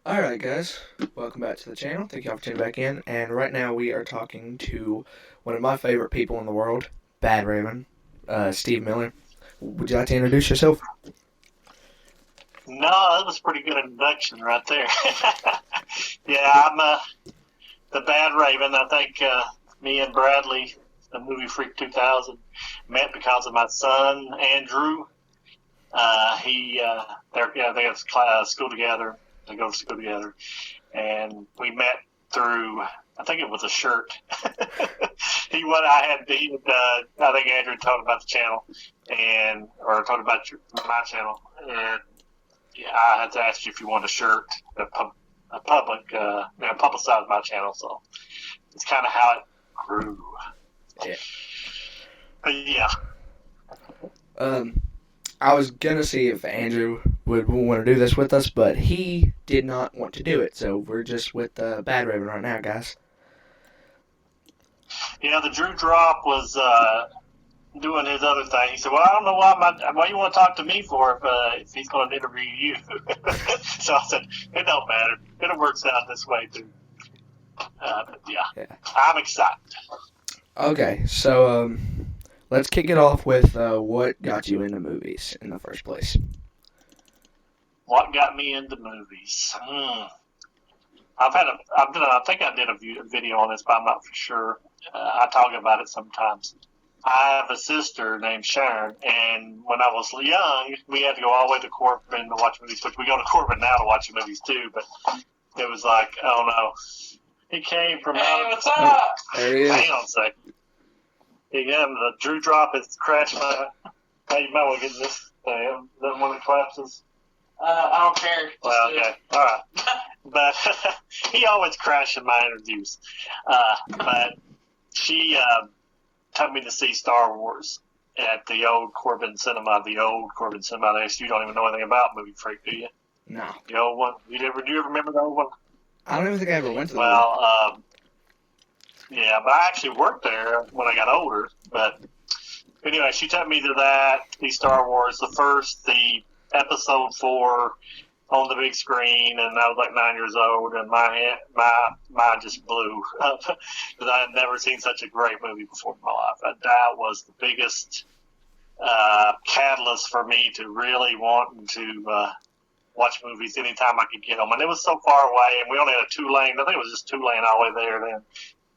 Alright guys, welcome back to the channel. Thank you all for tuning back in. And right now we are talking to one of my favorite people in the world, Badraven, Steve Miller. Would you like to introduce yourself? No, that was a pretty good introduction right there. Yeah, I'm the Bad Raven. I think me and Bradley, the movie Freak 2000, met because of my son Andrew. They go to school together. They go to school together, and we met through. I think it was a shirt. I think Andrew told about the channel, or told about my channel, and yeah, I had to ask you if you want a shirt, publicize my channel. So it's kind of how it grew. Yeah. But yeah. I was gonna see if Andrew would want to do this with us, but he did not want to do it. So we're just with Badraven right now, guys. Yeah, the Drew Drop was doing his other thing. He said, "Well, I don't know why you want to talk to me for if he's going to interview you." So I said, "It don't matter. It works out this way too." But yeah, I'm excited. Okay, so let's kick it off with what got you into movies in the first place. What got me into movies? I think I did a video on this, but I'm not for sure. I talk about it sometimes. I have a sister named Sharon, and when I was young, we had to go all the way to Corbin to watch movies, which we go to Corbin now to watch movies too, but it was like, oh no. He came from... Hey, what's up? There he is. Hang on a second. The Drew Drop is crashing my... Hey, you might want to get this thing. That one that collapses. I don't care. Well, okay. All right. But he always crashed in my interviews. But she took me to see Star Wars at the old Corbin Cinema. You don't even know anything about Movie Freak, do you? No. The old one? Do you ever remember the old one? I don't even think I ever went to the yeah, but I actually worked there when I got older. But anyway, she took me to the Star Wars, the episode 4 on the big screen, and I was like 9 years old, and my mind just blew up because I had never seen such a great movie before in my life. That was the biggest catalyst for me to really wanting to watch movies anytime I could get them. And it was so far away, and we only had a 2-lane. I think it was just 2-lane all the way there then.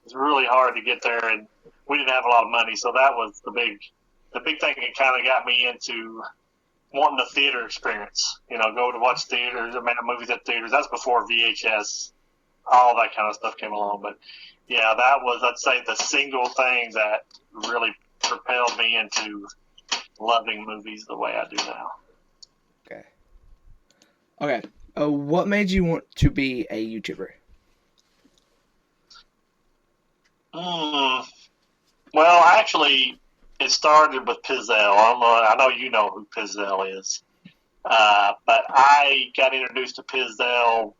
It was really hard to get there, and we didn't have a lot of money, so that was the big thing that kind of got me into wanting the theater experience. Go to watch theaters, movies at theaters. That's before VHS, all that kind of stuff came along. But yeah, that was, I'd say, the single thing that really propelled me into loving movies the way I do now. Okay. What made you want to be a YouTuber? Well, actually, it started with Pizzelle. I know you know who Pizzelle is. But I got introduced to Pizzelle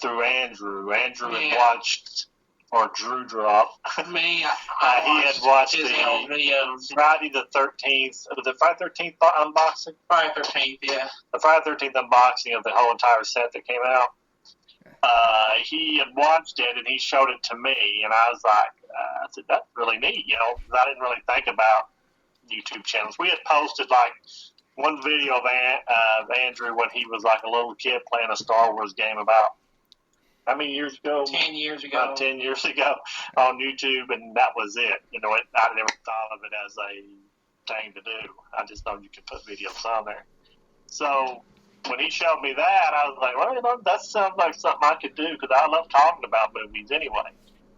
through Andrew. Andrew had watched, or Drew Drop. Me, he had watched the videos. Friday the 13th. Was it Friday the 13th unboxing? Friday 13th, yeah. The Friday the 13th unboxing of the whole entire set that came out. He had watched it, and he showed it to me, and I was like, I said, that's really neat, because I didn't really think about YouTube channels. We had posted, like, one video of Andrew when he was, like, a little kid playing a Star Wars game about, how many years ago? 10 years ago. About 10 years ago on YouTube, and that was it. I never thought of it as a thing to do. I just know you can put videos on there. So when he showed me that, I was like, well, that sounds like something I could do, because I love talking about movies anyway.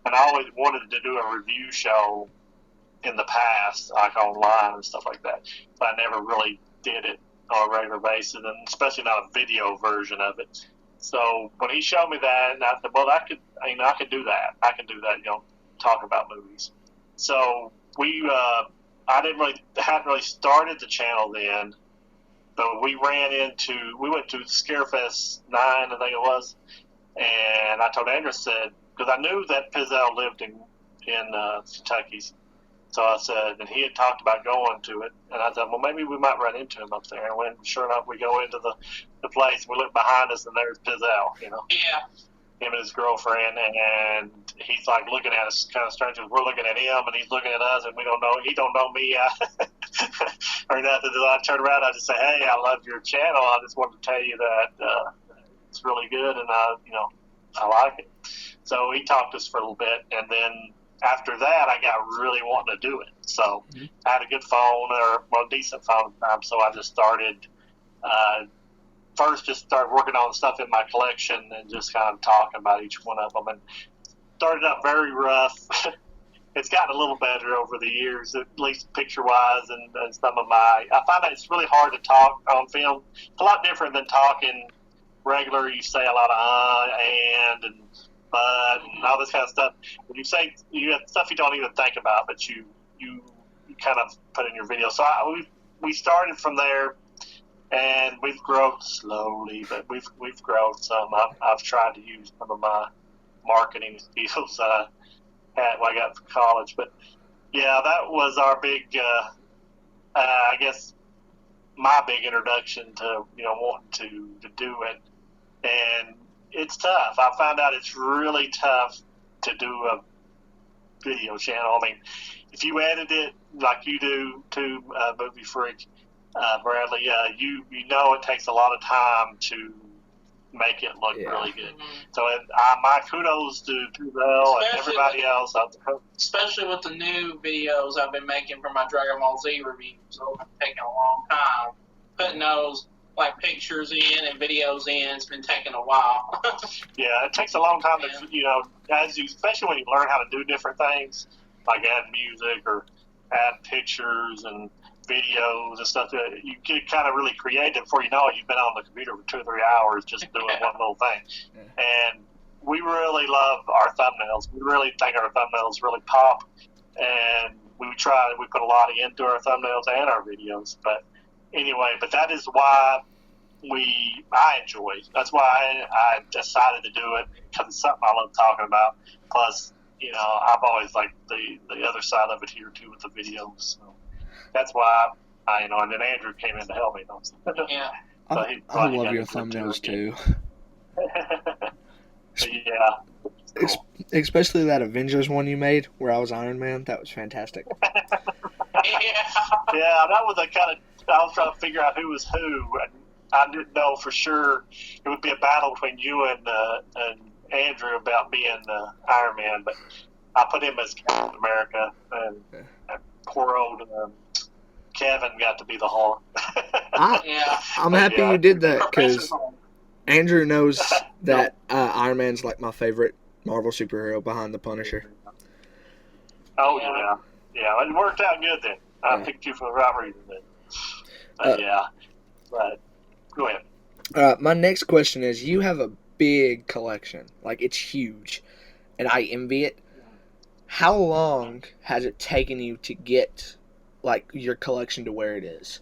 And I always wanted to do a review show in the past, like online and stuff like that. But I never really did it on a regular basis, and especially not a video version of it. So when he showed me that, and I said, well, I could do that. I can do that, talk about movies. So I hadn't really started the channel then. So we went to Scarefest 9, I think it was, and I told Andrew, because I knew that Pizzelle lived in Kentucky. So I said, and he had talked about going to it, and I thought, well, maybe we might run into him up there. And when sure enough, we go into the place, we look behind us, and there's Pizzelle, you know. Yeah. Him and his girlfriend, and he's like looking at us kind of strange. We're looking at him, and he's looking at us, and we don't know. He don't know me or nothing. So I turn around, I just say, "Hey, I love your channel. I just wanted to tell you that it's really good, and I like it." So he talked to us for a little bit, and then after that, I got really wanting to do it. So I had a good phone, decent phone at the time. So I just started. First, just started working on stuff in my collection and just kind of talking about each one of them. And started out very rough. It's gotten a little better over the years, at least picture-wise and some of my. I find that it's really hard to talk on film. It's a lot different than talking regular. You say a lot of and but and all this kind of stuff. When you say you have stuff you don't even think about, but you kind of put in your video. So we started from there. And we've grown slowly, but we've grown some. I've tried to use some of my marketing skills I had when I got from college. But yeah, that was our big, I guess, my big introduction to wanting to do it. And it's tough. I found out it's really tough to do a video channel. I mean, if you edit it like you do to Movie Freak. Bradley, you know it takes a lot of time to make it look really good. So my kudos to Bell and everybody else. Especially with the new videos I've been making for my Dragon Ball Z reviews. It's been taking a long time. Putting those like pictures in and videos in, it's been taking a while. Yeah, it takes a long time to, especially when you learn how to do different things, like add music or add pictures and videos and stuff. You get kind of really creative before you know it. You've been on the computer for 2 or 3 hours just doing one little thing. And we really love our thumbnails. We really think our thumbnails really pop. And we put a lot into our thumbnails and our videos. But anyway, that is why I enjoy it. That's why I decided to do it, because it's something I love talking about. Plus, I've always liked the other side of it here too with the videos. So that's why and then Andrew came in to help me. Yeah. So I love your thumbnails too. Yeah. Cool. Especially that Avengers one you made where I was Iron Man. That was fantastic. Yeah, that was I was trying to figure out who was who, and I didn't know for sure it would be a battle between you and Andrew about being Iron Man, but I put him as Captain America, and poor old Kevin got to be the Hulk. I'm happy you did that, because Andrew knows that Iron Man's like my favorite Marvel superhero behind the Punisher. Oh, yeah, it worked out good then. I picked you for the right reason then. But go ahead. My next question is, you have a big collection. Like, it's huge, and I envy it. How long has it taken you to get your collection to where it is?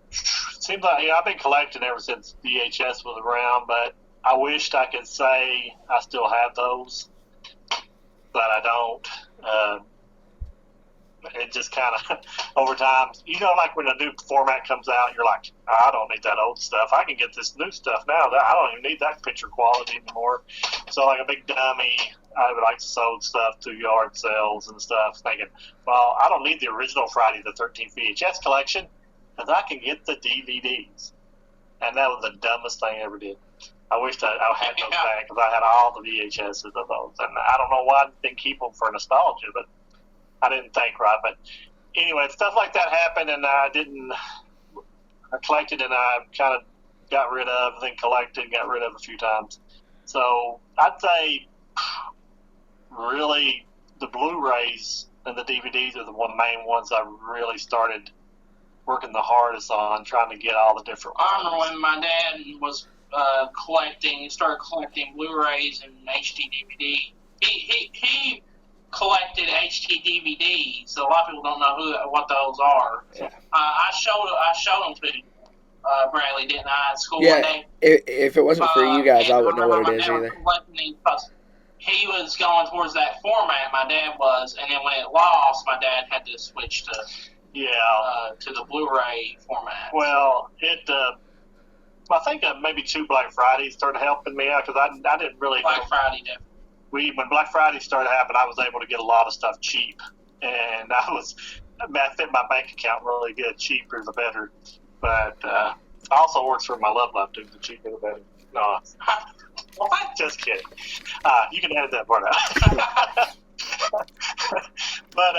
Seems like I've been collecting ever since VHS was around, but I wished I could say I still have those, but I don't. It just kind of over time, like when a new format comes out, you're like, I don't need that old stuff. I can get this new stuff now. I don't even need that picture quality anymore. So like a big dummy, I would sold stuff to yard sales and stuff, thinking, well, I don't need the original Friday the 13th VHS collection because I can get the DVDs. And that was the dumbest thing I ever did. I wished I had those back, because I had all the VHSs of those. And I don't know why I didn't keep them for nostalgia, but I didn't think right. But anyway, stuff like that happened, and I collected, and I kind of got rid of, then collected, got rid of a few times. So I'd say really the Blu-rays and the DVDs are the main ones I really started working the hardest on, trying to get all the different ones. I remember when my dad was started collecting Blu-rays and HD DVD. He collected HD DVDs, so a lot of people don't know what those are. Yeah. I showed them to Bradley, didn't I, at school one day? If it wasn't for you guys, I wouldn't know what it is either. he was going towards that format. My dad was, and then when it lost, my dad had to switch to the Blu-ray format. Well, I think maybe 2 Black Fridays started helping me out because I didn't really. Black Friday, definitely. When Black Friday started happening, I was able to get a lot of stuff cheap, and I fit my bank account really good. Cheaper the better, but also works for my love life too. The cheaper the better. No, just kidding. You can edit that part out. But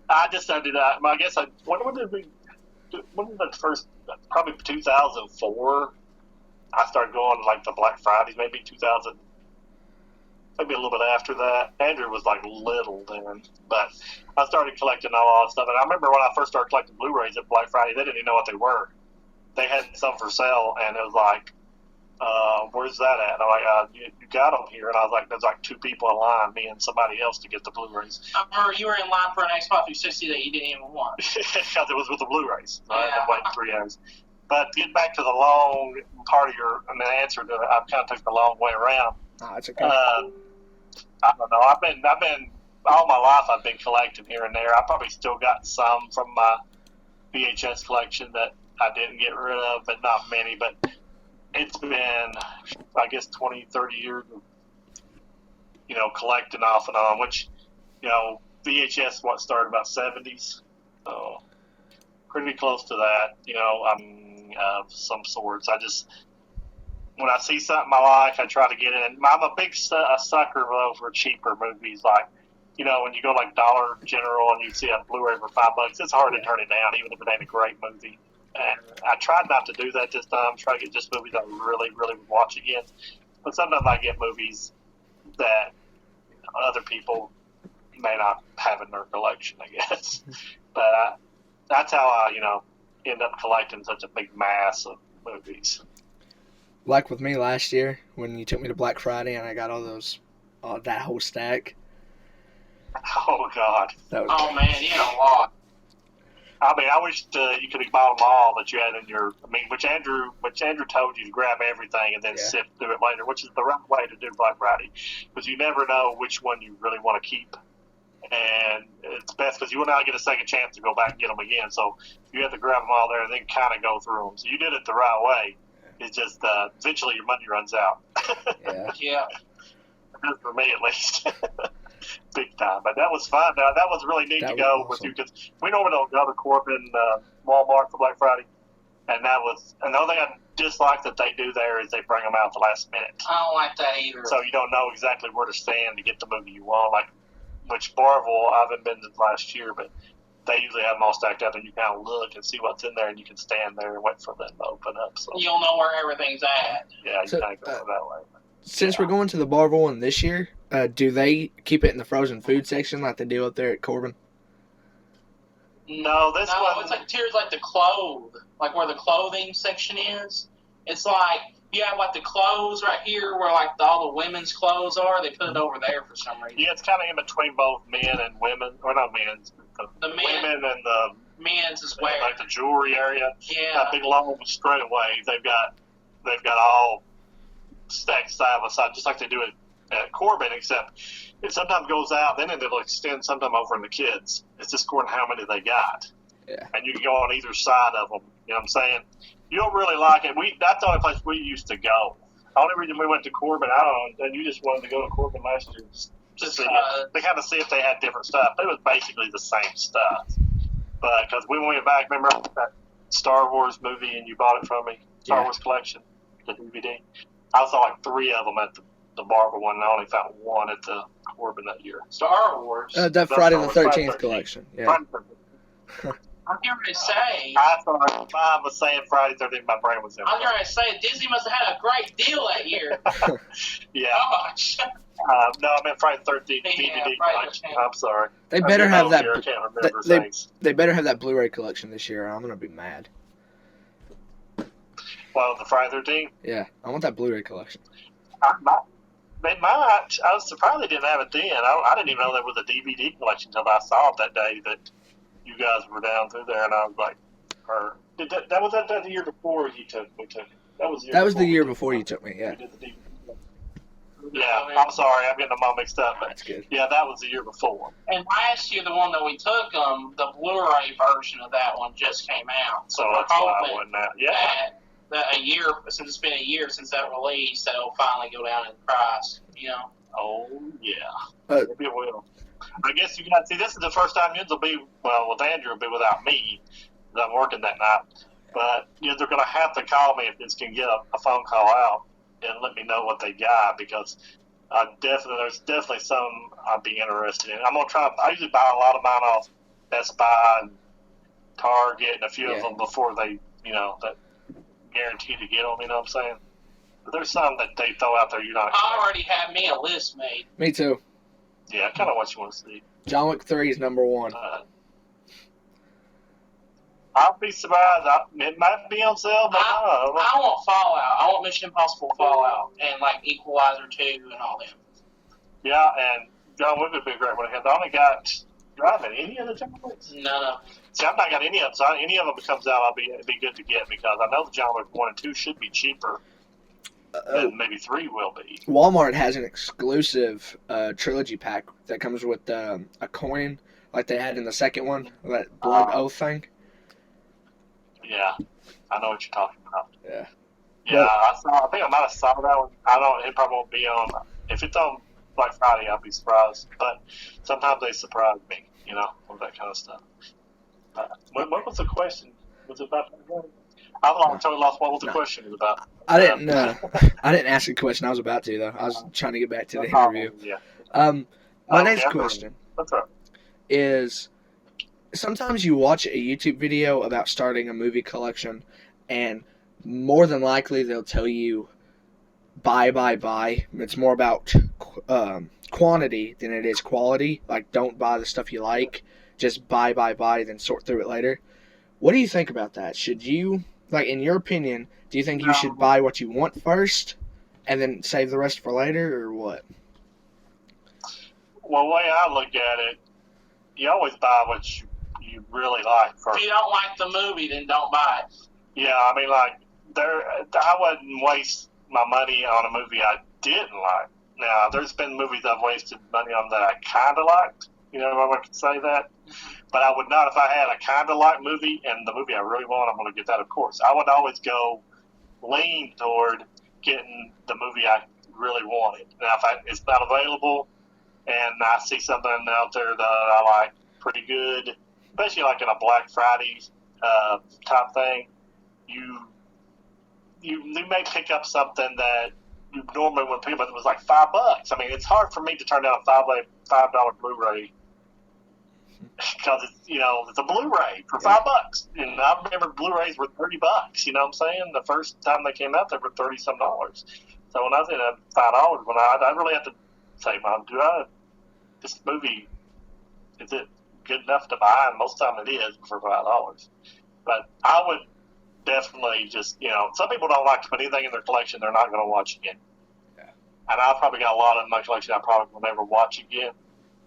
I just started. I guess when did the first? Probably 2004. I started going to like the Black Fridays, maybe 2000. Maybe a little bit after that. Andrew was like little then, but I started collecting all that stuff. And I remember when I first started collecting Blu-rays at Black Friday, they didn't even know what they were. They had some for sale, and it was like, where's that at? And I'm like, you got them here. And I was like, there's like 2 people in line, me and somebody else, to get the Blu-rays. I remember you were in line for an Xbox 360 that you didn't even want. Because it was with the Blu-rays. So I had to wait 3 hours. But to get back to the long part of the answer to it, I kind of took the long way around. Oh, that's okay. I don't know. I've been all my life. I've been collecting here and there. I probably still got some from my VHS collection that I didn't get rid of, but not many. But it's been, I guess, 20, 30 years of, collecting off and on. Which, VHS started about 70s, so pretty close to that. I'm of some sorts. When I see something I like, I try to get it. And I'm a big sucker though for cheaper movies. Like, when you go like Dollar General and you see a Blu-ray for $5, it's hard to turn it down, even if it ain't a great movie. And I tried not to do that this time. Try to get just movies I really, really would watch again. But sometimes I get movies that other people may not have in their collection, I guess. But that's how I, end up collecting such a big mass of movies. Like with me last year, when you took me to Black Friday and I got that whole stack. Oh, God. Oh, man, you had a lot. I mean, I wish you could have bought them all that you had in your. Which Andrew told you to grab everything and then sift through it later, which is the right way to do Black Friday, because you never know which one you really want to keep, and it's best because you will not get a second chance to go back and get them again. So you have to grab them all there and then kind of go through them. So you did it the right way. It's just eventually your money runs out. Yeah. For me, at least. Big time. But that was fun. That was really neat to go with you, because we normally don't go to Corbin Walmart for Black Friday. And that was another thing I dislike that they do there is they bring them out at the last minute. I don't like that either. So you don't know exactly where to stand to get the movie you want. Like, which Barville, I haven't been to last year, but they usually have them all stacked up, and you kind of look and see what's in there, and you can stand there and wait for them to open up. So you'll know where everything's at. Yeah, you kind of go that way. Since we're going to the Barville one this year, do they keep it in the frozen food section like they do up there at Corbin? No, it's like tiers like the like where the clothing section is. It's like you have like the clothes right here where like all the women's clothes are. They put it over there for some reason. Yeah, it's kind of in between both men and women, or not men's. The women and the men's is where like the jewelry area. Yeah, that big long straightaways. They've got all stacked side by side, just like they do at Corbin, except it sometimes goes out, then it'll extend sometime over in the kids. It's just according to how many they got. Yeah. And you can go on either side of them. You know what I'm saying? You don't really like it. That's the only place we used to go. The only reason we went to Corbin, I don't know, and you just wanted to go to Corbin last year just to kind of see if they had different stuff. It was basically the same stuff. But because we went back, remember that Star Wars movie and you bought it from me? Star Wars collection, the DVD. I saw like 3 of them at the Barber one, and I only found 1 at the Corbin that year. Star Wars? That Friday the 13th collection. Yeah. I'm going to say. I thought I was saying Friday the 13th. My brain was in. I was going to say Disney must have had a great deal that year. Yeah. Gosh. No, I meant Friday the 13th DVD collection. I'm sorry. They better have that. I can't remember things. They better have that Blu-ray collection this year. Or I'm gonna be mad. Well, the Friday the 13th. Yeah, I want that Blu-ray collection. They might. I was surprised they didn't have it then. I didn't even know there was a DVD collection until I saw it that day that you guys were down through there, and I was like, that was the year before we took it. That was the year before you took me. Yeah. Yeah, I'm sorry, I'm getting them all mixed up. But That's good. yeah, that was the year before. And last year, the one that we took the Blu-ray version of that one just came out. So we're that's why I hoping wasn't out. Yeah. that a year, since it's been a year since that release, that it'll finally go down in price. Oh yeah. Maybe it will. I guess you guys see. This is the first time you'll be with Andrew will be without me. 'Cause I'm working that night. But they're going to have to call me if this can get a phone call out and let me know what they got, because there's definitely some I'd be interested in. I'm gonna try. I usually buy a lot of mine off Best Buy and Target and a few of them before they that guarantee to get them. You know what I'm saying? But there's some that they throw out there you're not. I already have me a list made. Me too. Yeah, kind of what you want to see. John Wick 3 is number 1. I'll be surprised. It might be on sale, but I want Fallout. I want Mission Impossible Fallout and like Equalizer 2 and all them. Yeah, and John Wick would be a great one. I only got. Do I have any of the John Wicks? None of them. See, I've not got any of them. So any of them that comes out, it'd be good to get, because I know the John Wick 1 and 2 should be cheaper than maybe 3 will be. Walmart has an exclusive trilogy pack that comes with a coin like they had in the second one, that Blood Oath thing. Yeah, I know what you're talking about. Yeah. Yeah, I think I might have saw that one. It probably won't be on. If it's on Black Friday, I'll be surprised. But sometimes they surprise me, with that kind of stuff. What was the question? Was it about that? I've totally lost what the question was about. I didn't ask a question. I was about to, though. I was trying to get back to the interview. Yeah. My next question That's right. is, sometimes you watch a YouTube video about starting a movie collection, and more than likely they'll tell you buy. It's more about quantity than it is quality. Like, don't buy the stuff you like. Just buy, then sort through it later. What do you think about that? Should you, in your opinion, do you think you should buy what you want first and then save the rest for later, or what? Well, the way I look at it, you always buy what you really like first. If you don't like the movie, then don't buy it. Yeah, I mean, I wouldn't waste my money on a movie I didn't like. Now, there's been movies I've wasted money on that I kind of liked. If I could say that. But I would not, if I had a kind of like movie and the movie I really want, I'm going to get that, of course. I would always lean toward getting the movie I really wanted. Now, if it's not available and I see something out there that I like pretty good, especially like in a Black Friday type thing, you may pick up something that you normally wouldn't pick up. It was like $5. I mean, it's hard for me to turn down a $5 Blu-ray, because it's a Blu-ray for $5, and I remember Blu-rays were $30. You know what I'm saying? The first time they came out, they were $30-some. So when I was in $5, when I really have to say, Mom, this movie, is it good enough to buy? And most of the time it is for $5. But I would definitely just, some people don't like to put anything in their collection they're not going to watch again. Yeah. And I've probably got a lot in my collection I probably will never watch again.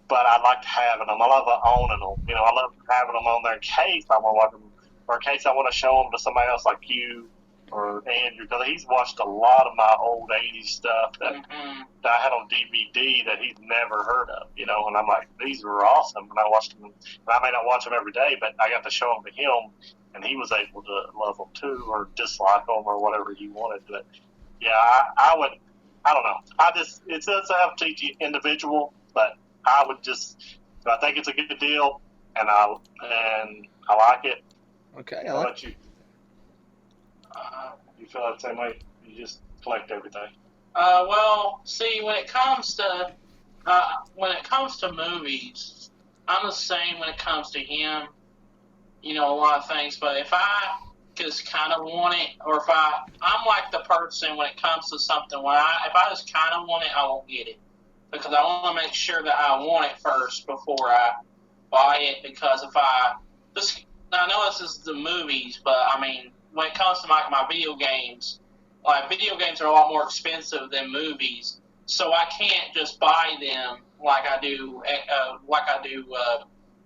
But I like having them. I love owning them. I love having them on there in case I want to watch them, or in case I want to show them to somebody else like you or Andrew, because he's watched a lot of my old 80s stuff that I had on DVD that he's never heard of, and I'm like, these were awesome. And I watched them, and I may not watch them every day, but I got to show them to him, and he was able to love them too, or dislike them, or whatever he wanted. But yeah, I don't know. It does have to each individual, but I would I think it's a good deal, and I like it. Okay, How about you? You feel the same way? You just collect everything. Well, see, when it comes to movies, I'm the same when it comes to him. A lot of things, but if I just kind of want it, or if I'm like the person when it comes to something, if I just kind of want it, I won't get it. Because I want to make sure that I want it first before I buy it. Because I know this is the movies, but I mean, when it comes to my video games are a lot more expensive than movies, so I can't just buy them like I do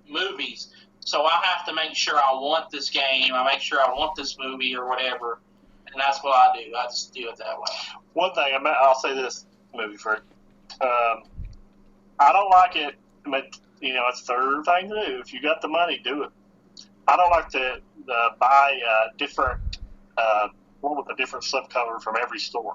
movies. So I have to make sure I want this game. I make sure I want this movie or whatever, and that's what I do. I just do it that way. One thing I'll say this. movie freak. I don't like it, but it's their thing to do. If you got the money, do it. I don't like to buy different one with a different slipcover from every store.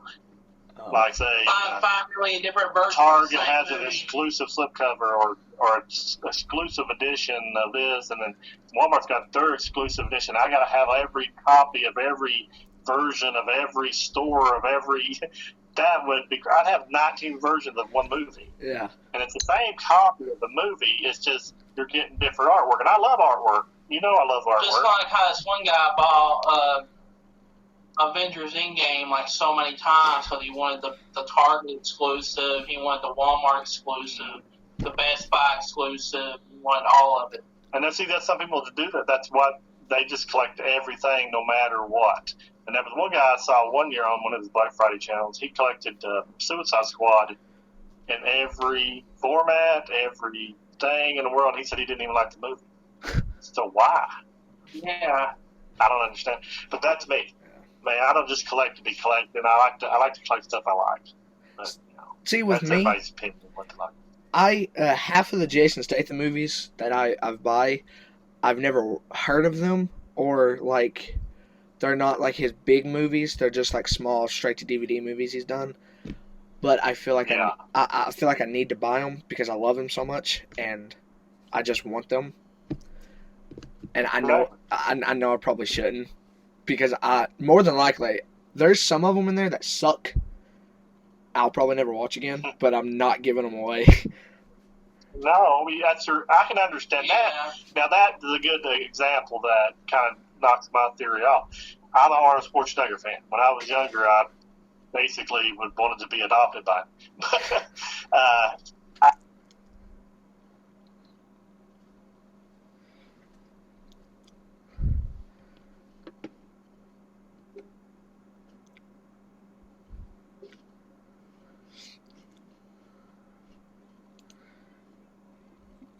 Oh. Like say, 5 million different versions. Target has an exclusive slipcover or exclusive edition of this, and then Walmart's got their exclusive edition. I got to have every copy of every version of every store of every. That would be. I'd have 19 versions of one movie. Yeah. And it's the same copy of the movie. It's just you're getting different artwork, and I love artwork. I love artwork. Just like how this one guy bought Avengers Endgame like so many times because he wanted the Target exclusive, he wanted the Walmart exclusive, the Best Buy exclusive, he wanted all of it. And then that's some people that do that. That's what they just collect everything, no matter what. And there was one guy I saw one year on one of his Black Friday channels. He collected Suicide Squad in every format, every thing in the world. He said he didn't even like the movie. So why? Yeah, I don't understand. But that's me. Man, I don't just collect to be collected. I like to collect stuff I like. But, see, with that's me, everybody's opinion of what they like. I half of the Jason Statham movies that I buy, I've never heard of them, or like they're not like his big movies. They're just like small straight to DVD movies he's done. But I feel like I feel like I need to buy them because I love him so much, and I just want them. And I know I probably shouldn't, because more than likely there's some of them in there that suck. I'll probably never watch again, but I'm not giving them away. No, I can understand that. Now that is a good example that kind of knocks my theory off. I'm an Arnold Schwarzenegger fan. When I was younger, I basically wanted to be adopted by him.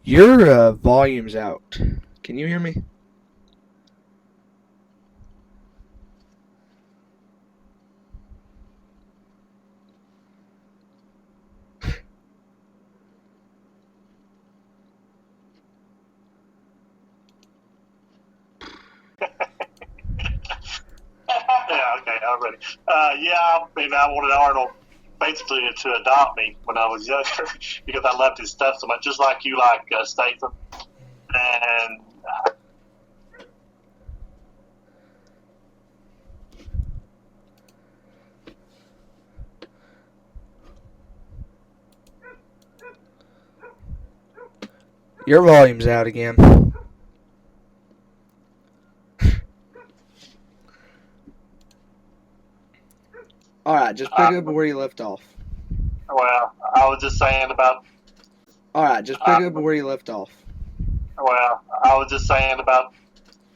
Your volume's out. Can you hear me? Yeah, okay, I'm ready. I wanted Arnold basically to adopt me when I was younger because I loved his stuff so much, just like you like Statham. And Your volume's out again. Alright, just pick up where you left off. Well, I was just saying about... Alright, just pick up where you left off. Well, I was just saying about...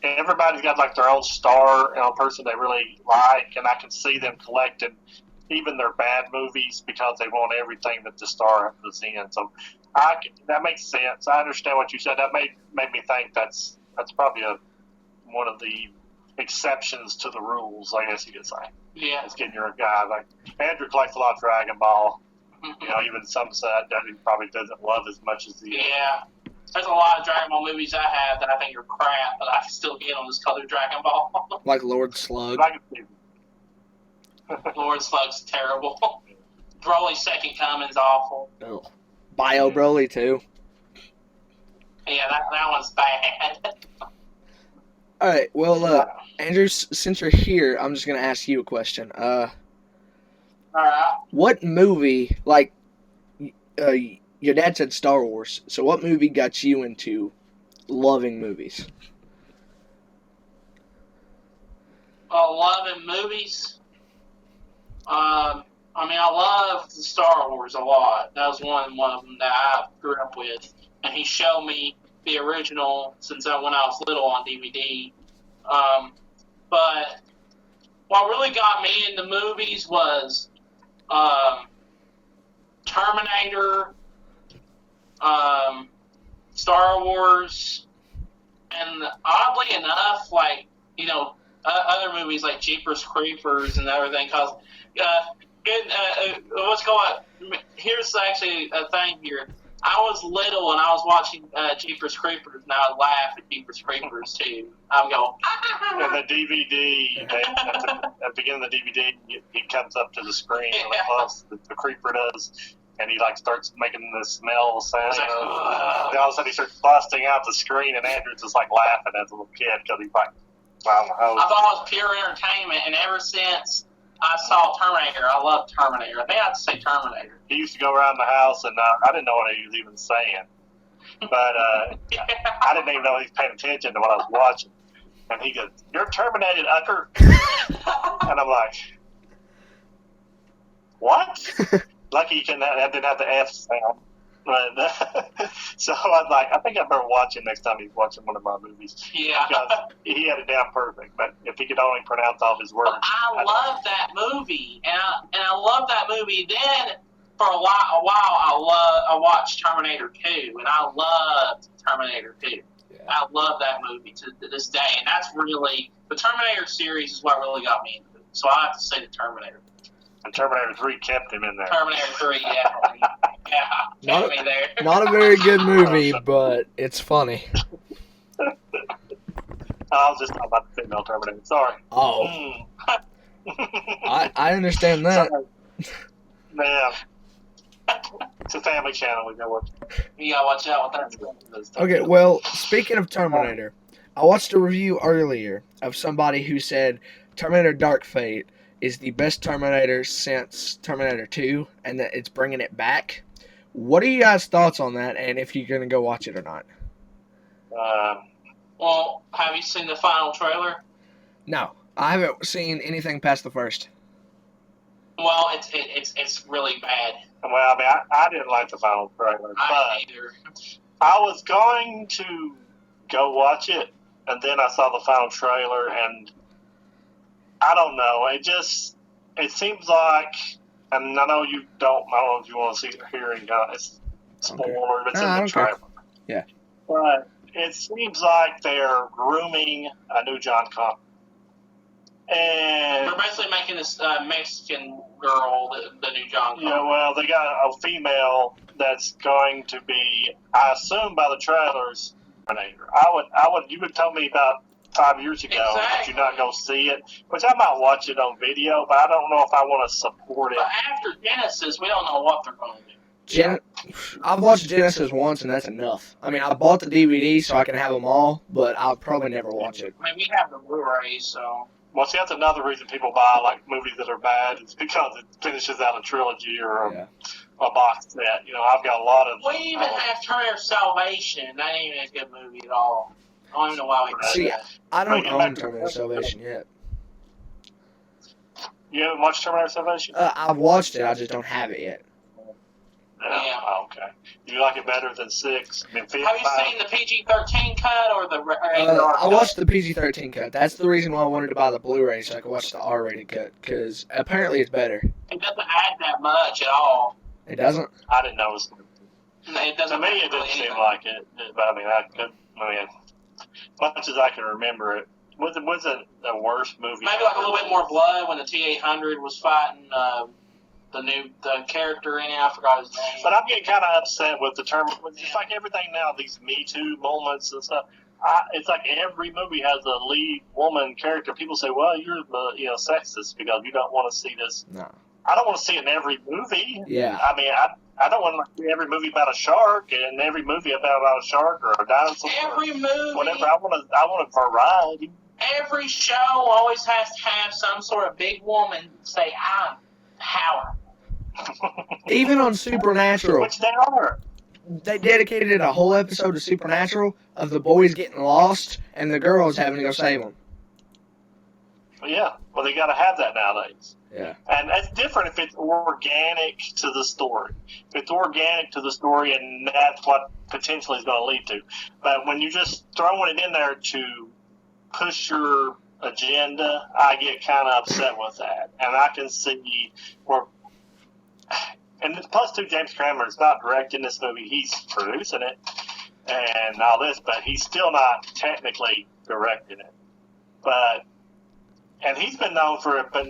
Everybody's got like their own star and a person they really like, and I can see them collecting even their bad movies because they want everything that the star was in. So that makes sense. I understand what you said. That made me think that's probably one of the exceptions to the rules, I guess you could say. Yeah. It's getting your guy. Like Andrew collects a lot of Dragon Ball. Even some that he probably doesn't love as much as the Yeah. There's a lot of Dragon Ball movies I have that I think are crap, but I can still get on this color Dragon Ball. Like Lord Slug. Lord Slug's terrible. Broly's Second Coming's awful. Oh. Bio Broly too. Yeah, that one's bad. Alright, well, Andrew, since you're here, I'm just going to ask you a question. Alright. What movie, like, your dad said Star Wars, so what movie got you into loving movies? Loving movies? I love Star Wars a lot. That was one of them that I grew up with. And he showed me the original since when I was little on DVD. But what really got me into movies was Terminator, Star Wars, and oddly enough, other movies like Jeepers Creepers and everything. Because What's going on? Here's actually a thing here. I was little and I was watching Jeepers Creepers, and I would laugh at Jeepers Creepers too. I would go. And the DVD, at the beginning of the DVD, he comes up to the screen and the creeper does, and he like starts making the smell sound. Like, Then all of a sudden he starts busting out the screen, and Andrew's just like laughing as a little kid because he's like, wow. I thought it was pure entertainment, and ever since I saw Terminator, I love Terminator. I think I have to say Terminator. He used to go around the house, and I didn't know what he was even saying. But I didn't even know he was paying attention to what I was watching. And he goes, "You're terminated, Ucker." And I'm like, what? Lucky I didn't have the F sound. But so I was like, I think I better watch it next time he's watching one of my movies. Yeah. Because he had it down perfect. But if he could only pronounce all his words. I love that movie. And I love that movie. Then for a while I watched Terminator 2, and I loved Terminator 2. Yeah. I love that movie to this day, and that's really the Terminator series is what really got me into it. So I have to say the Terminator. And Terminator 3 kept him in there. Terminator 3, kept me there. Not a very good movie, but it's funny. I was just talking about the female Terminator. Sorry. Oh. I understand that. Yeah. It's a family channel. We gotta watch. You gotta watch out with that. Okay, well, speaking of Terminator, I watched a review earlier of somebody who said Terminator Dark Fate is the best Terminator since Terminator 2, and that it's bringing it back. What are you guys' thoughts on that, and if you're going to go watch it or not? Well, have you seen the final trailer? No, I haven't seen anything past the first. Well, it's really bad. Well, I mean, I didn't like the final trailer, I didn't either. I was going to go watch it, and then I saw the final trailer, and I don't know. It seems like, and I know you don't. I don't know if you want to see it here and it's spoiler. It's in the trailer. Yeah. But it seems like they're grooming a new John Connor. And they're basically making this Mexican girl the new John Connor. Yeah, well, they got a female that's going to be, I assume by the trailers, Terminator. You would tell me about 5 years ago that you not go see it, which I might watch it on video, but I don't know if I want to support it. But after Genesis, we don't know what they're going to do. I've watched Genesis once, and that's enough. I mean, I bought the DVD so I can have them all, but I'll probably never watch it. I mean, we have the Blu-rays, so... Well, see, that's another reason people buy like movies that are bad. It's because it finishes out a trilogy or a box set. You know, I've got a lot of. We even have Terminator Salvation. That ain't even a good movie at all. I don't even know why we did that. I don't own Terminator Salvation yet. You haven't watched Terminator Salvation? I've watched it. I just don't have it yet. Yeah. Oh, okay. Do you like it better than 6? I mean, have you seen the PG-13 cut or the I watched the PG-13 cut. That's the reason why I wanted to buy the Blu-ray so I could watch the R-rated cut, because apparently it's better. It doesn't add that much at all. It doesn't? I didn't notice it. It doesn't. To me, it didn't seem like it. But I mean, much as I can remember it, was it the worst movie? Maybe like a little bit more blood when the T-800 was fighting the character in it. I forgot his name. But I'm getting kind of upset with the term. It's like everything now, these Me Too moments and stuff. It's like every movie has a lead woman character. People say, "Well, you're sexist because you don't want to see this." No. I don't want to see it in every movie. Yeah. I mean, I don't want to see every movie about a shark and every movie about a shark or a dinosaur. Every movie. Whatever. I want a variety. Every show always has to have some sort of big woman say, "I'm power." Even on Supernatural. Which they are. They dedicated a whole episode to Supernatural of the boys getting lost and the girls having to go save them. Yeah. Well, they got to have that nowadays. Yeah. And that's different if it's organic to the story. If it's organic to the story, and that's what potentially is going to lead to. But when you're just throwing it in there to push your agenda, I get kind of upset with that. And I can see where. And plus, too, James Cameron is not directing this movie. He's producing it and all this, but he's still not technically directing it. And he's been known for it, but,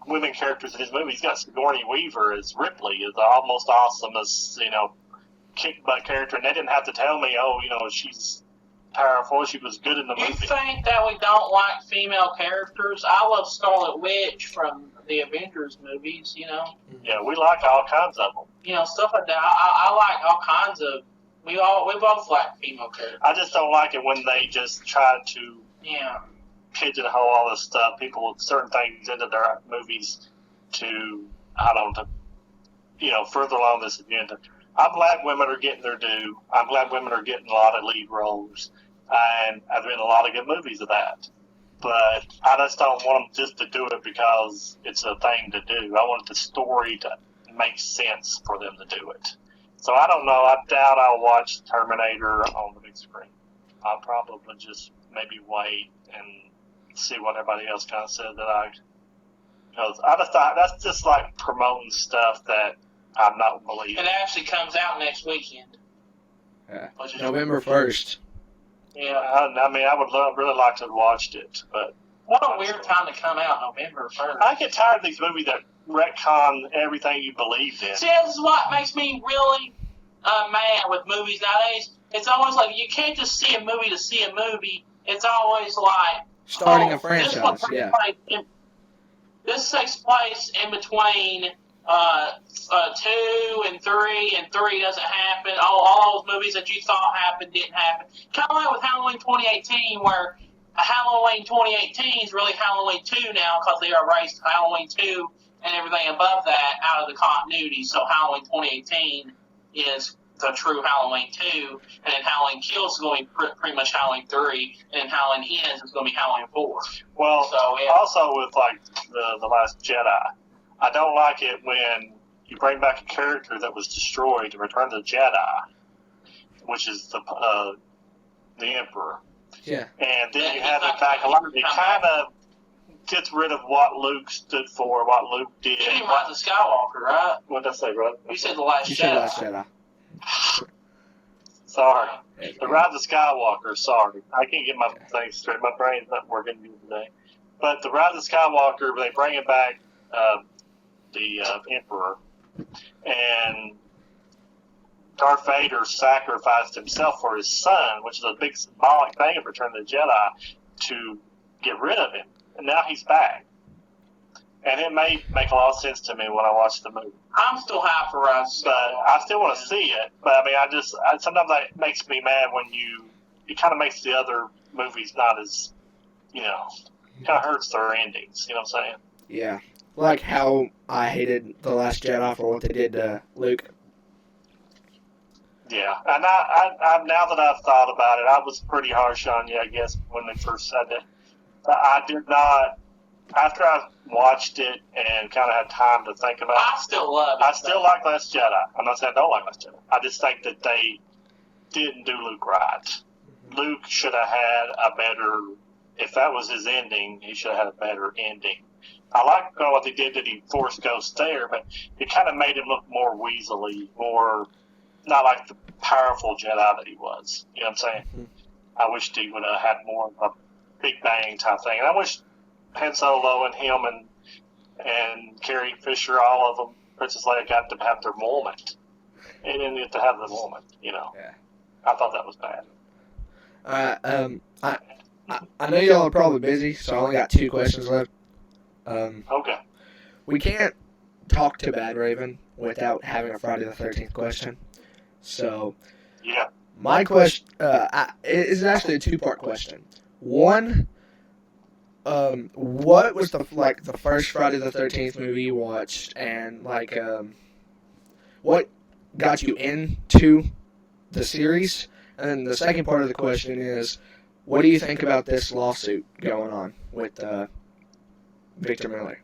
women characters in his movie. He's got Sigourney Weaver as Ripley, is the almost awesomest, kick butt character, and they didn't have to tell me, she's powerful. She was good in the movie. You think that we don't like female characters? I love Scarlet Witch from the Avengers movies. Yeah, we like all kinds of them. Stuff like that. I like all kinds of. We both like female characters. I just don't like it when they just try to pigeonhole all this stuff, people with certain things into their movies to further along this agenda. I'm glad women are getting their due. I'm glad women are getting a lot of lead roles, and I've been in a lot of good movies of that. But I just don't want them just to do it because it's a thing to do. I want the story to make sense for them to do it. So I don't know. I doubt I'll watch Terminator on the big screen. I'll probably just maybe wait and see what everybody else kind of said because I just thought that's just like promoting stuff that I'm not believing. It actually comes out next weekend. Yeah. November 1st. Yeah. I would really like to have watched it, but what a weird time to come out, November 1st. I get tired of these movies that retcon everything you believed in. See, this is what makes me really mad with movies nowadays. It's always like you can't just see a movie to see a movie. It's always like starting a franchise. This takes place in between 2 and 3, and 3 doesn't happen. All those movies that you thought happened didn't happen. Kind of like with Halloween 2018, where Halloween 2018 is really Halloween 2 now because they erased Halloween 2 and everything above that out of the continuity. So Halloween 2018 is the true Halloween 2, and then Halloween Kills is going to be pretty much Halloween 3, and then Halloween Ends is going to be Halloween 4. Well, also with like the Last Jedi, I don't like it when you bring back a character that was destroyed to Return of the Jedi, which is the Emperor. Yeah. And then you have it back. It kind of gets rid of what Luke stood for, what Luke did. You didn't Rise of Skywalker, right? What did I say, brother? You said The Last Jedi. You said Last Jedi. Sorry. The Rise of Skywalker, sorry. I can't get my things straight. My brain's not working today. But the Rise of Skywalker, they bring it back, the Emperor, and Darth Vader sacrificed himself for his son, which is a big symbolic thing of Return of the Jedi, to get rid of him. And now he's back. And it may make a lot of sense to me when I watch the movie. I'm still high for Rise of Skywalker. But I still want to see it. But sometimes that makes me mad when it kind of makes the other movies not as, kind of hurts their endings. You know what I'm saying? Yeah. Like how I hated The Last Jedi for what they did to Luke. Yeah. And now that I've thought about it, I was pretty harsh on you, I guess, when they first said it. But I did not. After I watched it and kind of had time to think about it, I still love it. I still like Last Jedi. I'm not saying I don't like Last Jedi. I just think that they didn't do Luke right. Luke should have had a better, if that was his ending, he should have had a better ending. I like what they did that he forced Ghost there, but it kind of made him look more weaselly, more not like the powerful Jedi that he was. You know what I'm saying? Mm-hmm. I wished he would have had more of a Big Bang type thing. And I wish Han Solo and him and Carrie Fisher, all of them, Princess Leia got to have their moment. They didn't get to have the moment, Yeah. I thought that was bad. I know y'all are probably busy, so I only got 2 questions left. Okay. We can't talk to Badraven without having a Friday the 13th question. So, yeah. My question is actually a 2-part question. One, what was the first Friday the 13th movie you watched, and what got you into the series? And then the second part of the question is, what do you think about this lawsuit going on with Victor Miller?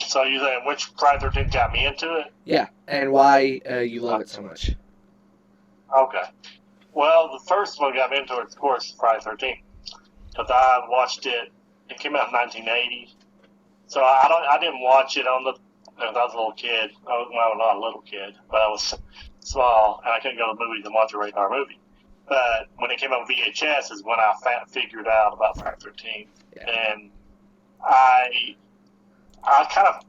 So you're saying which Friday the 13th got me into it? Yeah, and why you love it so much. Okay. Well, the first one got me into it, of course, Friday the 13th. Because I watched it, it came out in 1980. So I didn't watch it when I was a little kid. Well, not a little kid, but I was small, and I couldn't go to the movies and watch a rated R movie. But when it came on VHS is when I figured out about Friday the 13th. Yeah. And I kind of,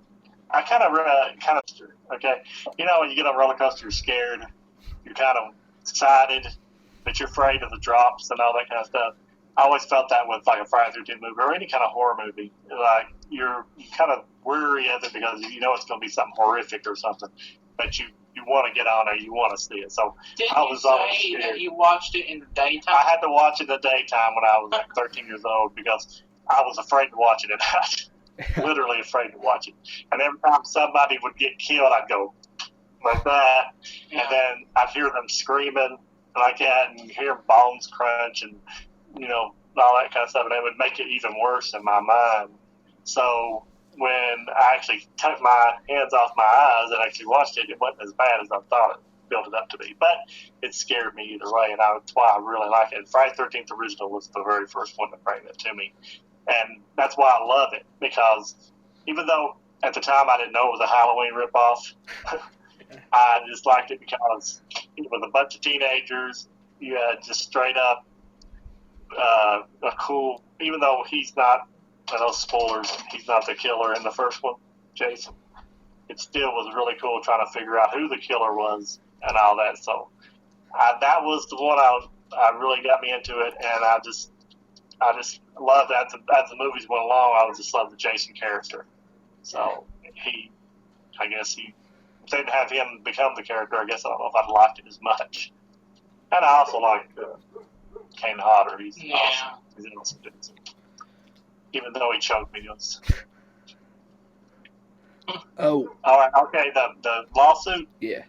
okay. You know, when you get on a roller coaster, you're scared. You're kind of excited, but you're afraid of the drops and all that kind of stuff. I always felt that with like a Friday the 13th movie or any kind of horror movie. Like you kind of worry of it because you know it's going to be something horrific or something, but you want to get on there, you want to see it. So Didn't I was you always say scared. that you watched it in the daytime? I had to watch it in the daytime when I was like 13 years old because I was afraid to watch it at night. Literally afraid to watch it. And every time somebody would get killed, I'd go like that, Yeah. and then I'd hear them screaming like that, and hear bones crunch, and you know all that kind of stuff, and it would make it even worse in my mind. So when I actually took my hands off my eyes and actually watched it, it wasn't as bad as I thought it built it up to be. But it scared me either way, and that's why I really like it. And Friday the 13th original was the very first one to bring it to me. And that's why I love it, because even though at the time I didn't know it was a Halloween ripoff, I just liked it because it was a bunch of teenagers. You had just straight up a cool, even though he's not, I know spoilers, he's not the killer in the first one, Jason. It still was really cool trying to figure out who the killer was and all that. So that was the one I really got me into it, and I just loved that. As the movies went along, I just loved the Jason character. So I guess he didn't have him become the character. I guess I don't know if I'd liked it as much. And I also like Kane Hodder. He's awesome. He's an awesome dude. Even though he choked me once. Oh. All right. Okay. The lawsuit. Yeah.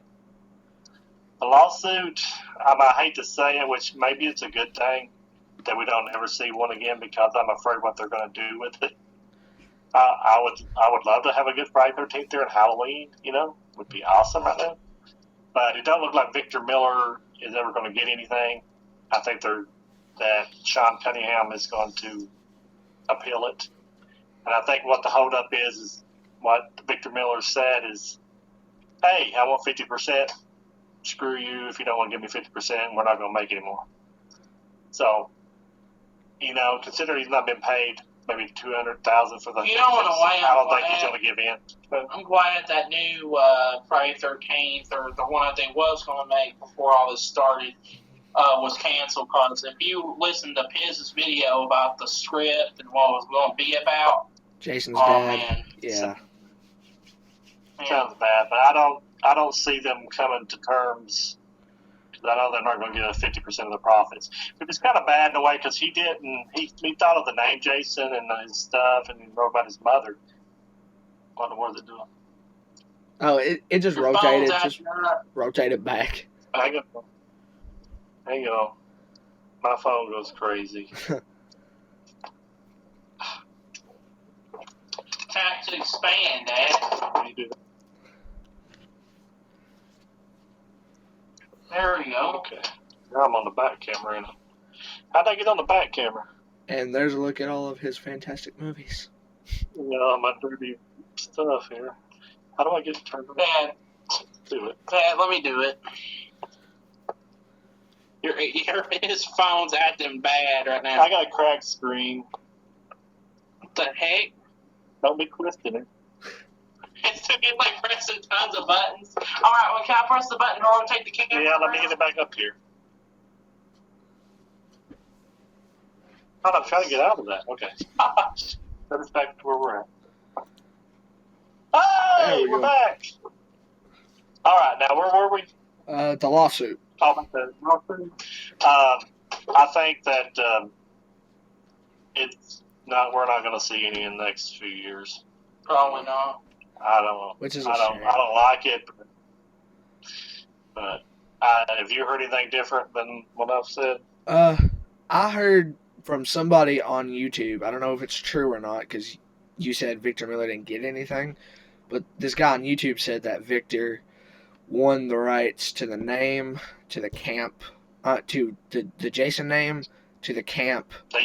The lawsuit. I hate to say it, which maybe it's a good thing that we don't ever see one again, because I'm afraid what they're going to do with it. I would love to have a good Friday 13th there, and Halloween, would be awesome right now. But it don't look like Victor Miller is ever going to get anything. I think that Sean Cunningham is going to appeal it. And I think what the holdup is what Victor Miller said is, hey, I want 50%. Screw you. If you don't want to give me 50%, we're not going to make it anymore. So, considering he's not been paid maybe $200,000 for the You know what? I don't think he's going to give in. But I'm glad that new Friday 13th, or the one I think was going to make before all this started, was canceled. Because if you listen to Piz's video about the script and what it was going to be about, Jason's dad. Man. Yeah. Sounds bad, but I don't see them coming to terms, because I know they're not going to get 50% of the profits. But it's kind of bad in a way, because he thought of the name Jason and his stuff, and he wrote about his mother. What was it doing? Oh, it just Your rotated. phone's Just rotated back. Hang on. My phone goes crazy. Time to expand, Dad. You do that. There we go. Okay. Now I'm on the back camera. How'd I get on the back camera? And there's a look at all of his fantastic movies. My dirty stuff here. How do I get turned on? Dad, Do it. Dad, let me do it. His phone's acting bad right now. I got a cracked screen. What the heck? Don't be twisting it. It's like pressing tons of buttons. All right, well, can I press the button to rotate the camera? Yeah, let me get it back up here. Oh, I'm trying to get out of that. Okay. Let us back to where we're at. Hey, we we're go. back. All right, now where were we? The lawsuit. Talking about the lawsuit. I think that it's not. We're not going to see any in the next few years. Probably not. I don't know. Which is a I shame. don't like it. But have you heard anything different than what I've said? I heard from somebody on YouTube. I don't know if it's true or not, because you said Victor Miller didn't get anything. But this guy on YouTube said that Victor won the rights to the name, to the camp, to the Jason name, to the camp. The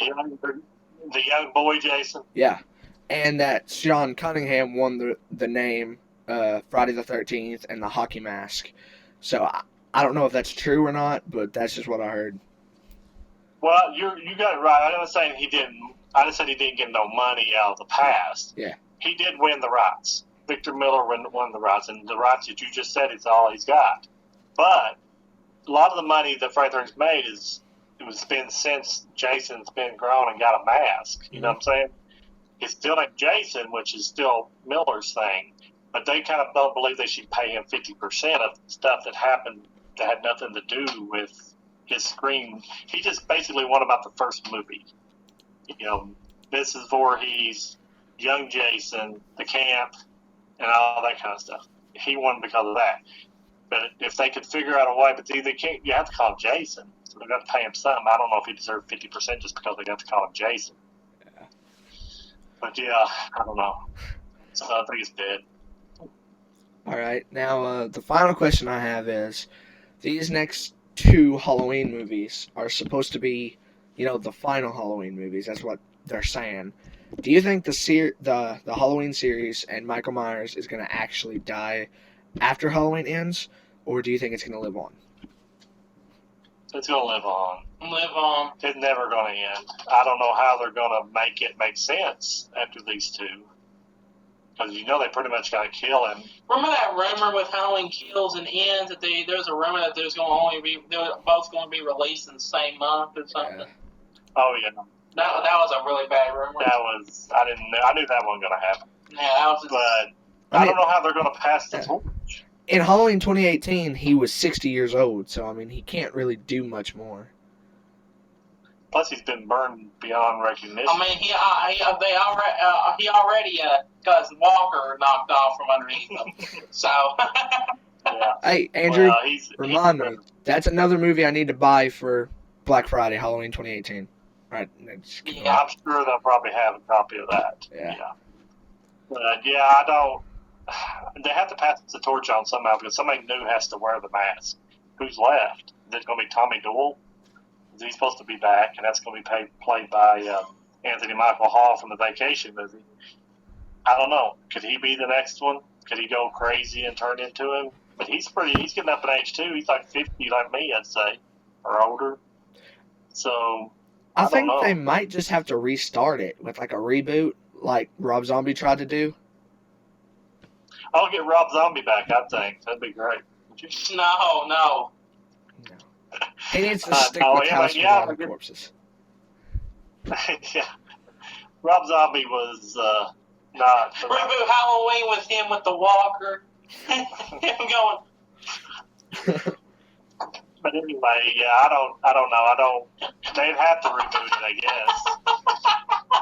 young boy Jason. Yeah. And that Sean Cunningham won the name, Friday the 13th, and the hockey mask. So I don't know if that's true or not, but that's just what I heard. Well, you got it right. I didn't say he didn't. I just said he didn't get no money out of the past. Yeah. he did win the rights. Victor Miller won the rights, and the rights that you just said is all he's got. But a lot of the money that Freddy made it was spent since Jason's been grown and got a mask. You know what I'm saying? It's still like Jason, which is still Miller's thing, but they kind of don't believe they should pay him 50% of stuff that happened that had nothing to do with his screen. He just basically won about the first movie. You know, this is Voorhees, young Jason, the camp, and all that kind of stuff. He won because of that. But if they could figure out a way, but they can't, you have to call him Jason, so they've got to pay him something. I don't know if he deserved 50% just because they got to call him Jason. Yeah. But yeah, I don't know. So I think it's dead. All right. Now, the final question I have is, these next 2 Halloween movies are supposed to be, the final Halloween movies. That's what they're saying. Do you think the Halloween series and Michael Myers is going to actually die after Halloween ends, or do you think it's going to live on? It's going to live on. Live on. It's never going to end. I don't know how they're going to make it make sense after these 2. Because they pretty much got to kill him. Remember that rumor with Halloween Kills and Ends that there's a rumor that they're both going to be released in the same month or something? Yeah. Oh yeah. That was a really bad rumor. I knew that wasn't going to happen. Yeah, that was. But I don't know how they're going to pass the torch. In Halloween 2018, he was 60 years old, so he can't really do much more. Plus, he's been burned beyond recognition. He already got his walker knocked off from underneath him. So. Yeah. Hey, Andrew, remind me. That's another movie I need to buy for Black Friday, Halloween 2018. All right. Yeah, I'm sure they'll probably have a copy of that. Yeah. But I don't. They have to pass the torch on somehow because somebody new has to wear the mask. Who's left? Is it going to be Tommy Doyle? Is he supposed to be back? And that's going to be played by Anthony Michael Hall from the Vacation movie. I don't know. Could he be the next one? Could he go crazy and turn into him? But he's getting up in age too. He's like 50, like me, I'd say, or older. So I think they might just have to restart it with like a reboot, like Rob Zombie tried to do. I'll get Rob Zombie back, I think. That'd be great. No. He needs to stick with House of Corpses. Yeah. Rob Zombie was not... Reboot Halloween with him with the walker. Him going... But anyway, I don't know. They'd have to reboot it, I guess.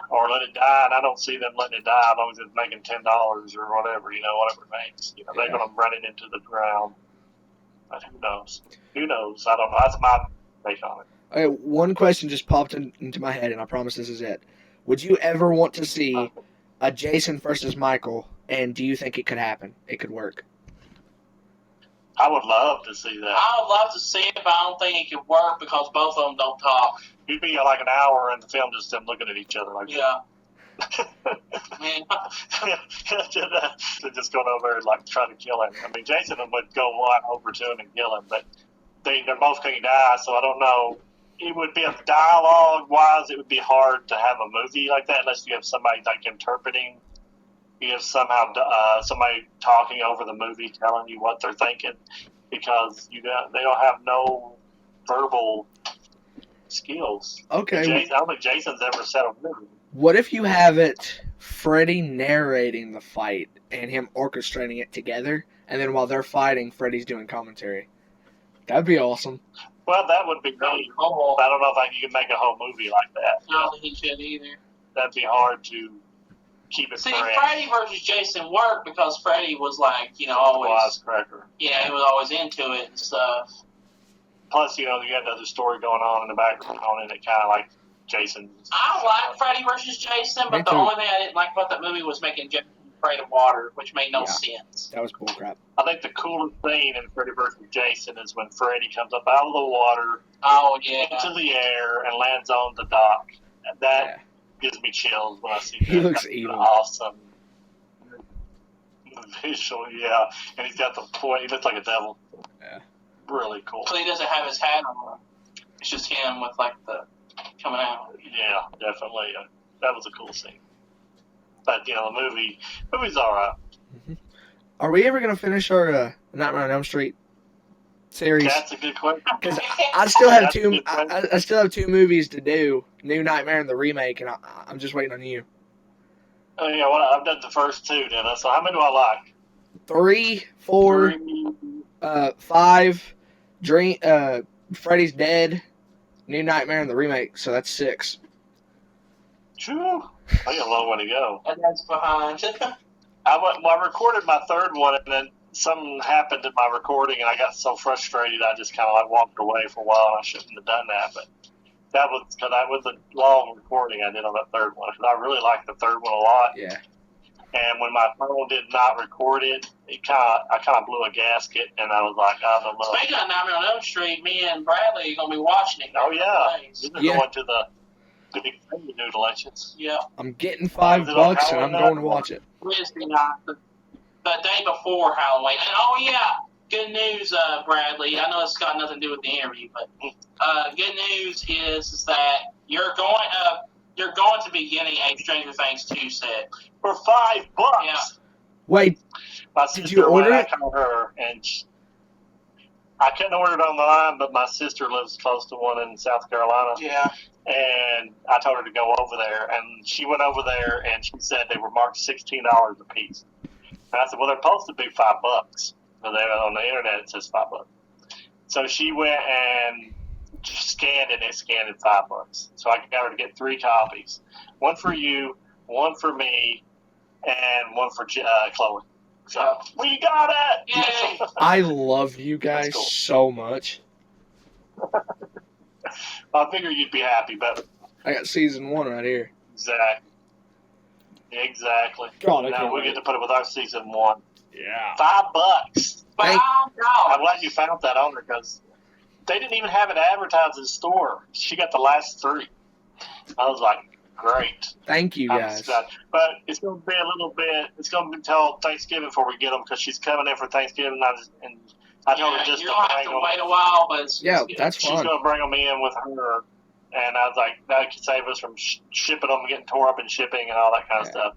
Or let it die, and I don't see them letting it die as long as it's making $10 or whatever, whatever it makes. They're going to run it into the ground. But who knows? I don't know. That's my take on it. Okay, one question just popped into my head, and I promise this is it. Would you ever want to see a Jason versus Michael, and do you think it could happen? It could work? I would love to see that. I would love to see it, but I don't think it could work because both of them don't talk. It'd be like an hour in the film just them looking at each other like that. They're just going over and like trying to kill him. Jason would go over to him and kill him, but they're both going to die, so I don't know. It would be a dialogue-wise, it would be hard to have a movie like that unless you have somebody like interpreting. You have somehow somebody talking over the movie, telling you what they're thinking, because they don't have no verbal skills. Okay. I don't think Jason's ever said a movie. What if you have it Freddy narrating the fight and him orchestrating it together, and then while they're fighting, Freddy's doing commentary? That'd be awesome. Well, that would be really cool. I don't know if you can make a whole movie like that. I don't think he should either. That'd be hard to keep it fresh. Freddy versus Jason worked because Freddy was like, always... Wisecracker. Yeah, he was always into it and stuff. Plus, you had another story going on in the background, and it kind of like Jason. I like Freddy versus Jason, but the only thing I didn't like about that movie was making Jason afraid of water, which made no sense. That was bullcrap. I think the coolest scene in Freddy versus Jason is when Freddy comes up out of the water, into the air, and lands on the dock. And that gives me chills when I see that. He looks evil. Awesome. Visual, and he's got the point. He looks like a devil. Yeah. Really cool. So he doesn't have his hat on. It's just him with the coming out. Yeah, definitely. That was a cool scene. But the movie's all right. Are we ever gonna finish our Nightmare on Elm Street series? That's a good question. Because I still have That's a two. good question. I still have 2 movies to do: New Nightmare and the remake, and I'm just waiting on you. Oh yeah, well, I've done the first 2, Dennis. So how many do I like? 3, 4, 5. Dream. Freddy's Dead, New Nightmare and the remake. So that's 6. True. I got a long way to go. And that's behind. I recorded my 3rd one, and then something happened in my recording, and I got so frustrated I just kind of like walked away for a while. And I shouldn't have done that, but that was because I was a long recording I did on that 3rd one. Because I really liked the 3rd one a lot. Yeah. And when my phone did not record it, I kind of blew a gasket, and I was like, I don't know. Speaking of Nightmare on Elm Street, me and Bradley are gonna be watching it. Oh yeah, this is Yeah. going to the big noodle elections. Yeah. I'm getting $5 and I'm going to watch it. Wednesday night, the day before Halloween. And oh yeah, good news, Bradley. I know it's got nothing to do with the interview, but good news is that you're going to be getting a Stranger Things 2 set For $5. Yeah. Wait, My Did sister you order went, it? I called her, and I couldn't order it online, but my sister lives close to one in South Carolina. Yeah. And I told her to go over there, and she went over there, and she said they were marked $16 a piece. And I said, well, they're supposed to be $5. So there on the internet it says $5. So she went and scanned it, and it scanned it $5. So I got her to get 3 copies, one for you, one for me, and one for Chloe. So we got it! Yay! I love you guys cool. so much. I figured you'd be happy, but I got season 1 right here. Exactly. God, I Now can't we wait. get to put it with our season 1. Yeah. $5. Thank- I'm glad you found that on there because they didn't even have it advertised in the store. She got the last 3. I was like, great. Thank you I'm guys. excited. But it's going to be a little bit. It's going to be until Thanksgiving before we get them because she's coming in for Thanksgiving. And I told her just you're to gonna bring have to them. wait a while, but Yeah, that's She's fun. going to bring them in with her. And I was like, that could save us from shipping them, getting tore up in shipping and all that kind of stuff.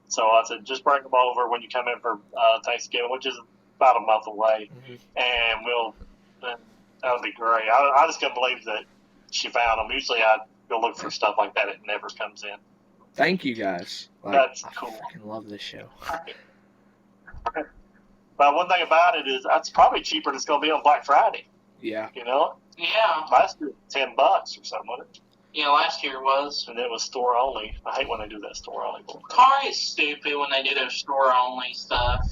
So I said, just bring them over when you come in for Thanksgiving, which is about a month away. Mm-hmm. And that'll be great. I just can't believe that she found them. Usually I go look for stuff like that. It never comes in. Thank you guys. Like, That's I cool. fucking love this show. But one thing about it is that's probably cheaper than it's going to be on Black Friday. Yeah. You know? Yeah. Last year, $10 or something, wasn't it? Yeah, last year was. And it was store only. I hate when they do that store only. Target's stupid when they do their store only stuff.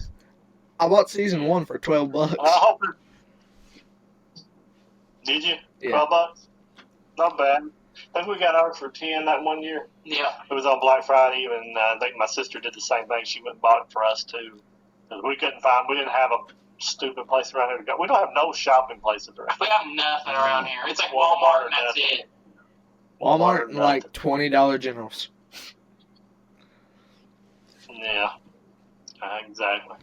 I bought season 1 for $12. I hope it. Did you? Yeah. $12? Not bad. I think we got ours for 10 that one year. Yeah. It was on Black Friday, and I think my sister did the same thing. She went and bought it for us too. 'Cause we didn't have a stupid place around here to go. We don't have no shopping places around We here. have nothing around here. It's like Walmart Walmart and or that's nothing. it. Walmart or and like $20 generals. Yeah, exactly.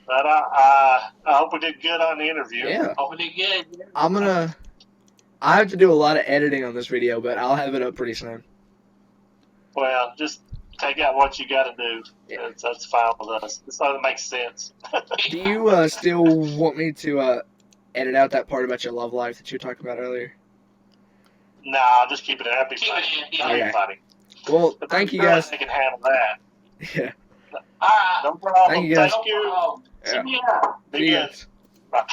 But I hope we did good on the interview. Yeah. Oh, we did good. I have to do a lot of editing on this video, but I'll have it up pretty soon. Well, just take out what you got to do. Yeah. That's fine with us. It's not that makes sense. Do you still want me to edit out that part about your love life that you talked about earlier? Nah, just keep it happy. Keep it in, yeah. Happy Okay. funny. Well, But thank you I'm sure guys. They can handle that. Yeah. All right. No problem. Thank you guys. Thank you. Oh, Yeah. yeah. Be See you good. guys. Bye.